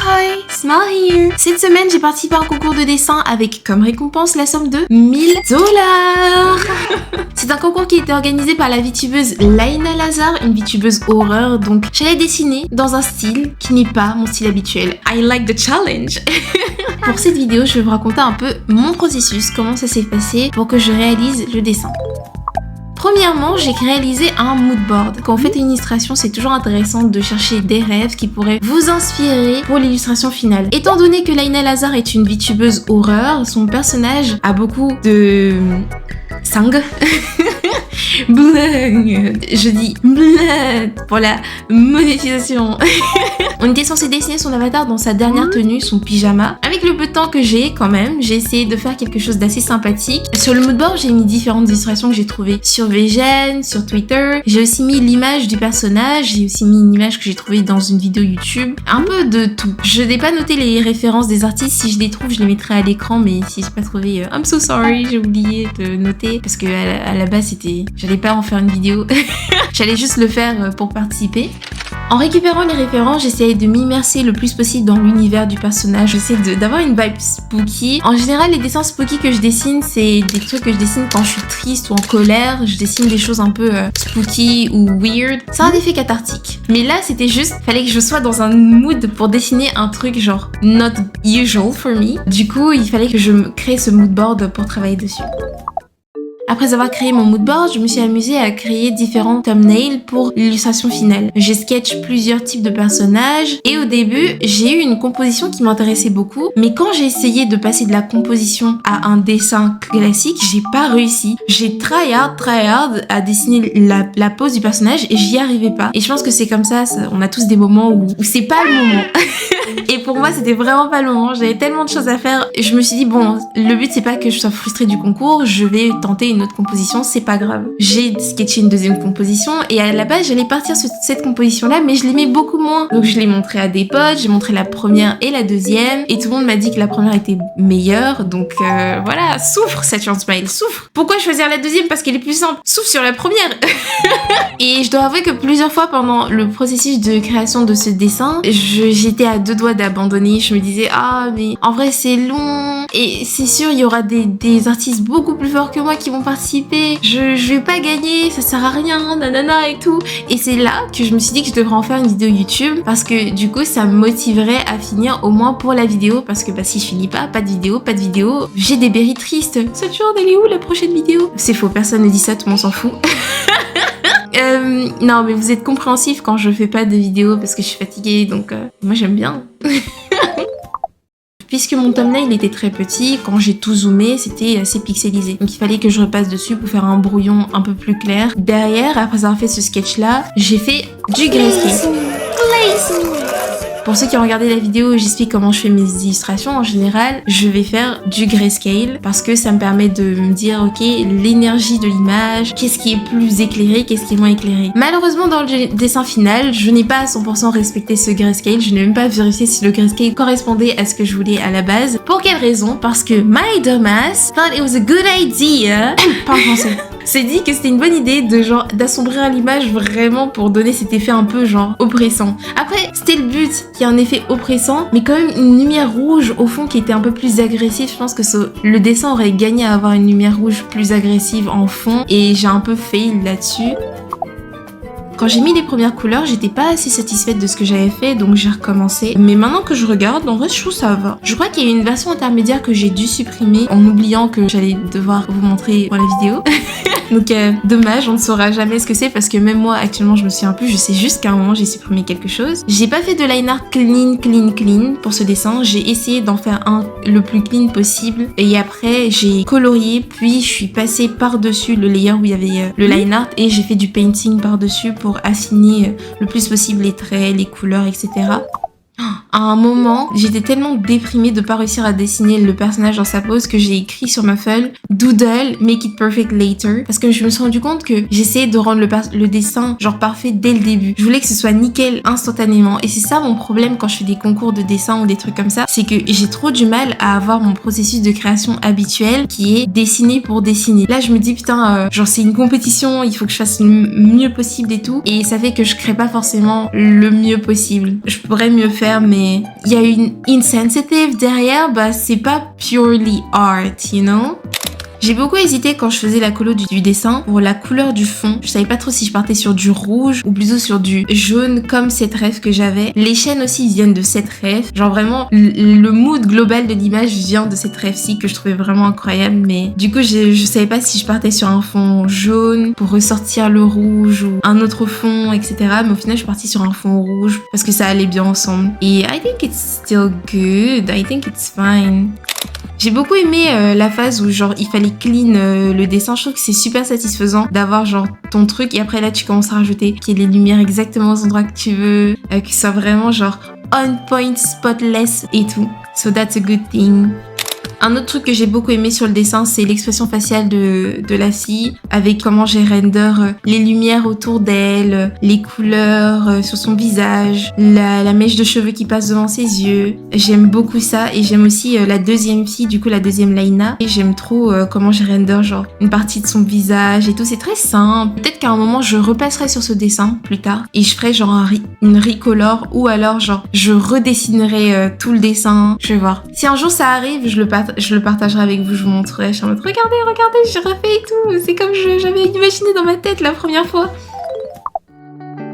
Hi, Smile here. Cette semaine, j'ai participé à un concours de dessin avec comme récompense la somme de $1000. C'est un concours qui a été organisé par la VTubeuse Laina Lazare, une VTubeuse horreur. Donc, j'allais dessiner dans un style qui n'est pas mon style habituel. I like the challenge. Pour cette vidéo, je vais vous raconter un peu mon processus, comment ça s'est passé pour que je réalise le dessin. Premièrement, j'ai réalisé un mood board. Quand on fait une illustration, c'est toujours intéressant de chercher des rêves qui pourraient vous inspirer pour l'illustration finale. Étant donné que Laina Lazare est une VTubeuse horreur, son personnage a beaucoup de sang. Blood. Je dis blood pour la monétisation. On était censé dessiner son avatar dans sa dernière tenue, son pyjama. Avec le peu de temps que j'ai quand même, j'ai essayé de faire quelque chose d'assez sympathique. Sur le moodboard, j'ai mis différentes illustrations que j'ai trouvées sur VGen, sur Twitter. J'ai aussi mis l'image du personnage, j'ai aussi mis une image que j'ai trouvée dans une vidéo YouTube. Un peu de tout. Je n'ai pas noté les références des artistes. Si je les trouve, je les mettrai à l'écran, mais si j'ai pas trouvé, I'm so sorry, j'ai oublié de noter parce que à la base c'était, j'allais pas en faire une vidéo. J'allais juste le faire pour participer. En récupérant les références, j'essayais de m'immerser le plus possible dans l'univers du personnage. J'essaie d'avoir une vibe spooky. En général, les dessins spooky que je dessine, c'est des trucs que je dessine quand je suis triste ou en colère. Je dessine des choses un peu spooky ou weird. Ça a un effet cathartique. Mais là, c'était juste, fallait que je sois dans un mood pour dessiner un truc genre not usual for me. Du coup, il fallait que je me crée ce mood board pour travailler dessus. Après avoir créé mon moodboard, je me suis amusée à créer différents thumbnails pour l'illustration finale. J'ai sketch plusieurs types de personnages et au début, j'ai eu une composition qui m'intéressait beaucoup, mais quand j'ai essayé de passer de la composition à un dessin classique, j'ai pas réussi. J'ai try hard à dessiner la pose du personnage et j'y arrivais pas. Et je pense que c'est comme ça, on a tous des moments où c'est pas le moment. Et pour moi, c'était vraiment pas le moment. J'avais tellement de choses à faire. Je me suis dit, bon, le but, c'est pas que je sois frustrée du concours. Je vais tenter une autre composition, c'est pas grave. J'ai sketché une deuxième composition et à la base, j'allais partir sur cette composition-là, mais je l'aimais beaucoup moins. Donc, je l'ai montré à des potes, j'ai montré la première et la deuxième et tout le monde m'a dit que la première était meilleure. Donc, voilà, souffre, Saturn Smile, souffre. Pourquoi choisir la deuxième? Parce qu'elle est plus simple. Souffre sur la première. Et je dois avouer que plusieurs fois pendant le processus de création de ce dessin, j'étais à deux doigts d'abandonner. Je me disais, ah, mais en vrai, c'est long. Et c'est sûr, il y aura des artistes beaucoup plus forts que moi qui vont participer. Je vais pas gagner, ça sert à rien, nanana et tout. Et c'est là que je me suis dit que je devrais en faire une vidéo YouTube parce que du coup, ça me motiverait à finir au moins pour la vidéo. Parce que bah, si je finis pas de vidéo, j'ai des berries tristes. Saturne, elle est où la prochaine vidéo? C'est faux, personne ne dit ça, tout le monde s'en fout. Non, mais vous êtes compréhensif quand je fais pas de vidéo parce que je suis fatiguée, donc moi j'aime bien. Puisque mon thumbnail était très petit, quand j'ai tout zoomé, c'était assez pixelisé. Donc il fallait que je repasse dessus pour faire un brouillon un peu plus clair. Derrière, après avoir fait ce sketch-là, j'ai fait du grayscale. Pour ceux qui ont regardé la vidéo, j'explique comment je fais mes illustrations. En général, je vais faire du grayscale parce que ça me permet de me dire, ok, l'énergie de l'image, qu'est-ce qui est plus éclairé, qu'est-ce qui est moins éclairé. Malheureusement, dans le dessin final, je n'ai pas à 100% respecté ce grayscale. Je n'ai même pas vérifié si le grayscale correspondait à ce que je voulais à la base. Pour quelle raison? Parce que my dumbass thought it was a good idea. Pas en français. C'est dit que c'était une bonne idée de genre d'assombrir l'image vraiment pour donner cet effet un peu genre oppressant. Après, c'était le but qu'il y ait un effet oppressant, mais quand même une lumière rouge au fond qui était un peu plus agressive. Je pense que le dessin aurait gagné à avoir une lumière rouge plus agressive en fond et j'ai un peu fail là-dessus. Quand j'ai mis les premières couleurs, j'étais pas assez satisfaite de ce que j'avais fait, donc j'ai recommencé. Mais maintenant que je regarde, en vrai, je trouve ça va. Je crois qu'il y a une version intermédiaire que j'ai dû supprimer en oubliant que j'allais devoir vous montrer pour la vidéo. Donc dommage, on ne saura jamais ce que c'est parce que même moi actuellement je me souviens plus, je sais juste qu'à un moment j'ai supprimé quelque chose. J'ai pas fait de line art clean pour ce dessin, j'ai essayé d'en faire un le plus clean possible et après j'ai colorié puis je suis passée par-dessus le layer où il y avait le line art et j'ai fait du painting par-dessus pour affiner le plus possible les traits, les couleurs, etc. À un moment, j'étais tellement déprimée de pas réussir à dessiner le personnage dans sa pose que j'ai écrit sur ma feuille Doodle, make it perfect later. Parce que je me suis rendu compte que j'essayais de rendre le dessin genre parfait dès le début. Je voulais que ce soit nickel instantanément. Et c'est ça mon problème quand je fais des concours de dessin ou des trucs comme ça. C'est que j'ai trop du mal à avoir mon processus de création habituel qui est dessiner pour dessiner. Là, je me dis putain, genre c'est une compétition, il faut que je fasse le mieux possible et tout. Et ça fait que je crée pas forcément le mieux possible. Je pourrais mieux faire, mais mais il y a une insensitive derrière, bah c'est pas purely art, you know? J'ai beaucoup hésité quand je faisais la colo du dessin pour la couleur du fond. Je savais pas trop si je partais sur du rouge ou plutôt sur du jaune comme cette rêve que j'avais. Les chaînes aussi viennent de cette rêve. Genre vraiment, le mood global de l'image vient de cette rêve-ci que je trouvais vraiment incroyable. Mais du coup, je savais pas si je partais sur un fond jaune pour ressortir le rouge ou un autre fond, etc. Mais au final, je suis partie sur un fond rouge parce que ça allait bien ensemble. Et I think it's still good. I think it's fine. J'ai beaucoup aimé la phase où genre il fallait clean le dessin. Je trouve que c'est super satisfaisant d'avoir genre ton truc et après là tu commences à rajouter qu'il y ait les lumières exactement aux endroits que tu veux, que ce soit vraiment genre on point, spotless et tout. So that's a good thing. Un autre truc que j'ai beaucoup aimé sur le dessin, c'est l'expression faciale de la fille, avec comment j'ai render les lumières autour d'elle, les couleurs sur son visage, la mèche de cheveux qui passe devant ses yeux. J'aime beaucoup ça et j'aime aussi la deuxième fille, du coup la deuxième Laina. Et j'aime trop comment j'ai render genre une partie de son visage et tout. C'est très simple. Peut-être qu'à un moment je repasserai sur ce dessin plus tard et je ferai genre une recolor ou alors genre je redessinerai tout le dessin. Je vais voir. Si un jour ça arrive, je le partagerai avec vous, je vous montrerai. Je suis en mode regardez, j'ai refait et tout. C'est comme j'avais imaginé dans ma tête la première fois.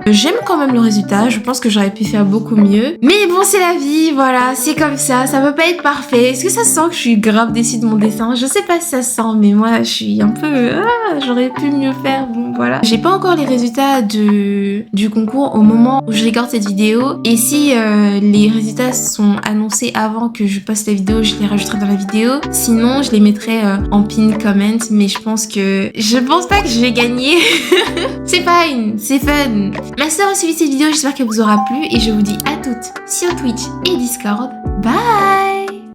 J'aime quand même le résultat, je pense que j'aurais pu faire beaucoup mieux. Mais bon, c'est la vie, voilà, c'est comme ça peut pas être parfait. Est-ce que ça sent que je suis grave déçue de mon dessin? Je sais pas si ça sent, mais moi, je suis un peu... j'aurais pu mieux faire, bon, voilà. J'ai pas encore les résultats du concours au moment où je regarde cette vidéo. Et si les résultats sont annoncés avant que je poste la vidéo, je les rajouterai dans la vidéo. Sinon, je les mettrai en pin comment, mais je pense pas que je vais gagner. C'est fine, c'est fun. Merci d'avoir suivi cette vidéo, j'espère qu'elle vous aura plu et je vous dis à toutes sur Twitch et Discord. Bye!